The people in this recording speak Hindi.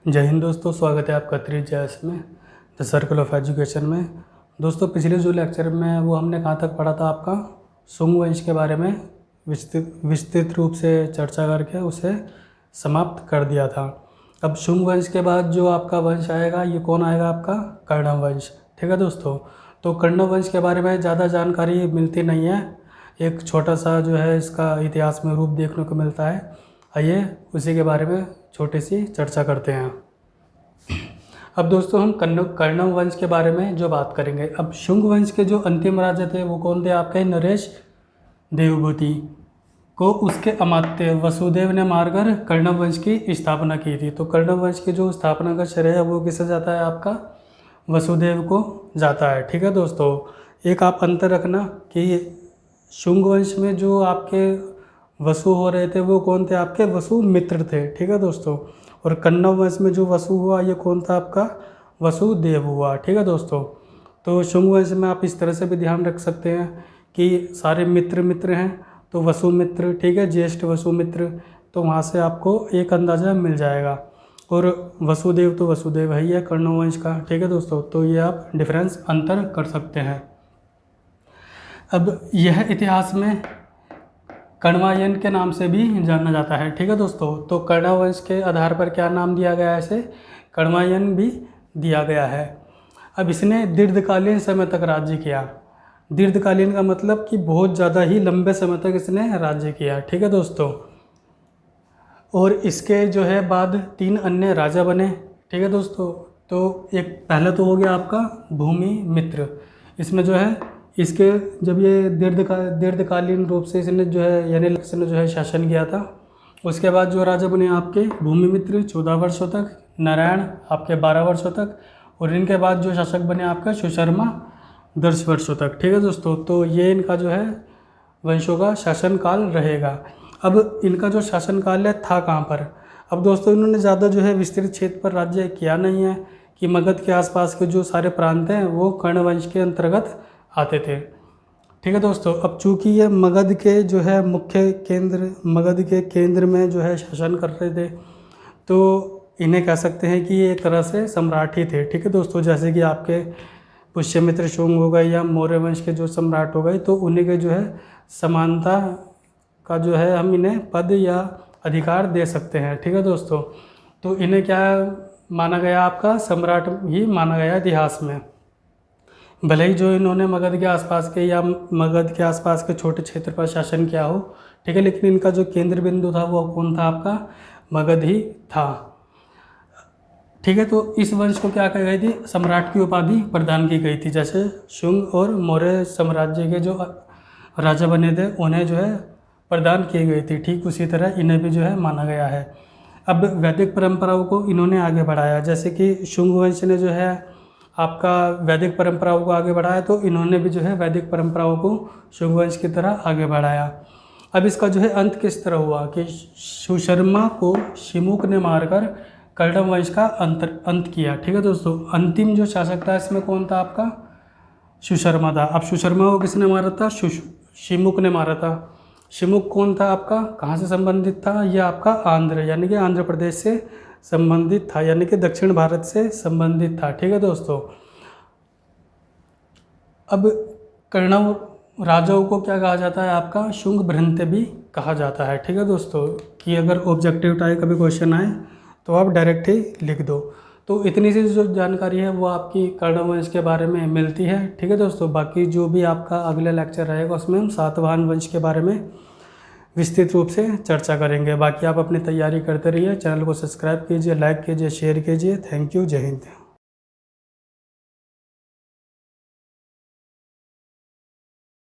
जय हिंद दोस्तों, स्वागत है आपका 3JS में द सर्कल ऑफ एजुकेशन में। दोस्तों, पिछले जो लेक्चर में वो हमने कहाँ तक पढ़ा था, आपका शुंग वंश के बारे में विस्तृत रूप से चर्चा करके उसे समाप्त कर दिया था। अब शुंग वंश के बाद जो आपका वंश आएगा, ये कौन आएगा? आपका कर्ण वंश। ठीक है दोस्तों, तो कर्ण वंश के बारे में ज़्यादा जानकारी मिलती नहीं है। एक छोटा सा जो है इसका इतिहास में रूप देखने को मिलता है। आइए उसी के बारे में छोटी सी चर्चा करते हैं। अब दोस्तों, हम कर्ण वंश के बारे में जो बात करेंगे। अब शुंग वंश के जो अंतिम राजा थे वो कौन थे? आपके नरेश देवभूति को उसके अमात्य वसुदेव ने मारकर कर्ण वंश की स्थापना की थी। तो कर्ण वंश की जो स्थापना का श्रेय है वो किसे जाता है? आपका वसुदेव को जाता है। ठीक है दोस्तों, एक आप अंतर रखना कि शुंग वंश में जो आपके वसु हो रहे थे वो कौन थे? आपके वसु मित्र थे। ठीक है दोस्तों, और कर्ण वंश में जो वसु हुआ ये कौन था? आपका वसुदेव हुआ। ठीक है दोस्तों, तो शुंग वंश में आप इस तरह से भी ध्यान रख सकते हैं कि सारे मित्र हैं, तो वसु मित्र, ठीक है, ज्येष्ठ वसु मित्र, तो वहाँ से आपको एक अंदाज़ा मिल जाएगा। और वसुदेव तो वसुदेव है ही है कर्ण वंश का। ठीक है दोस्तों, तो ये आप डिफरेंस अंतर कर सकते हैं। अब यह इतिहास में कण्वायन के नाम से भी जाना जाता है। ठीक है दोस्तों, तो कर्ण वंश के आधार पर क्या नाम दिया गया है? इसे कण्वायन भी दिया गया है। अब इसने दीर्घकालीन समय तक राज्य किया। दीर्घकालीन का मतलब कि बहुत ज़्यादा ही लंबे समय तक इसने राज्य किया। ठीक है दोस्तों, और इसके जो है बाद 3 अन्य राजा बने। ठीक है दोस्तों, तो एक पहला तो हो गया आपका भूमि मित्र। इसमें जो है इसके जब ये दीर्घकालीन रूप से इसने जो है यानी इसने जो है शासन किया था, उसके बाद जो राजा बने आपके भूमि मित्र 14 वर्षों तक, नारायण आपके 12 वर्षों तक, और इनके बाद जो शासक बने आपका सुशर्मा 10 वर्षों तक। ठीक है दोस्तों, तो ये इनका जो है वंशों का शासनकाल रहेगा। अब इनका जो शासनकाल है था कहाँ पर? अब दोस्तों, इन्होंने ज़्यादा जो है विस्तृत क्षेत्र पर राज्य किया नहीं है कि मगध के आसपास के जो सारे प्रांत हैं वो कर्ण वंश के अंतर्गत आते थे। ठीक है दोस्तों, अब चूँकि ये मगध के जो है मुख्य केंद्र, मगध के केंद्र में जो है शासन कर रहे थे, तो इन्हें कह सकते हैं कि ये एक तरह से सम्राट ही थे। ठीक है दोस्तों, जैसे कि आपके पुष्यमित्र शुंग हो गए या मौर्य वंश के जो सम्राट हो गए, तो उन्हीं के जो है समानता का जो है हम इन्हें पद या अधिकार दे सकते हैं। ठीक है दोस्तों, तो इन्हें क्या माना गया? आपका सम्राट ही माना गया इतिहास में। भले ही जो इन्होंने मगध के आसपास के या मगध के आसपास के छोटे क्षेत्र पर शासन किया हो, ठीक है, लेकिन इनका जो केंद्र बिंदु था वो कौन था? आपका मगध ही था। ठीक है, तो इस वंश को क्या कही गई थी? सम्राट की उपाधि प्रदान की गई थी। जैसे शुंग और मौर्य साम्राज्य के जो राजा बने थे उन्हें जो है प्रदान की गई थी, ठीक उसी तरह इन्हें भी जो है माना गया है। अब वैदिक परंपराओं को इन्होंने आगे बढ़ाया, जैसे कि शुंग वंश ने जो है आपका वैदिक परंपराओं को आगे बढ़ाया, तो इन्होंने भी जो है वैदिक परंपराओं को शुंग वंश की तरह आगे बढ़ाया। अब इसका जो है अंत किस तरह हुआ कि सुशर्मा को शिमुक ने मारकर कर्ण वंश का अंत किया। ठीक है दोस्तों, अंतिम जो शासक था इसमें कौन था? आपका सुशर्मा था। अब सुशर्मा को किसने मारा था? शिमुक ने मारा था। शिमुक कौन था? आपका कहाँ से संबंधित था? यह आपका आंध्र यानी कि आंध्र प्रदेश से संबंधित था, यानी कि दक्षिण भारत से संबंधित था। ठीक है दोस्तों, अब कर्ण राजाओं को क्या कहा जाता है? आपका शुंग भृंत भी कहा जाता है। ठीक है दोस्तों, कि अगर ऑब्जेक्टिव टाइप कभी क्वेश्चन आए तो आप डायरेक्ट ही लिख दो। तो इतनी सी जो जानकारी है वो आपकी कर्ण वंश के बारे में मिलती है। ठीक है दोस्तों, बाकी जो भी आपका अगला लेक्चर रहेगा उसमें हम सातवाहन वंश के बारे में विस्तृत रूप से चर्चा करेंगे। बाकी आप अपनी तैयारी करते रहिए, चैनल को सब्सक्राइब कीजिए, लाइक कीजिए, शेयर कीजिए। थैंक यू, जय हिंद।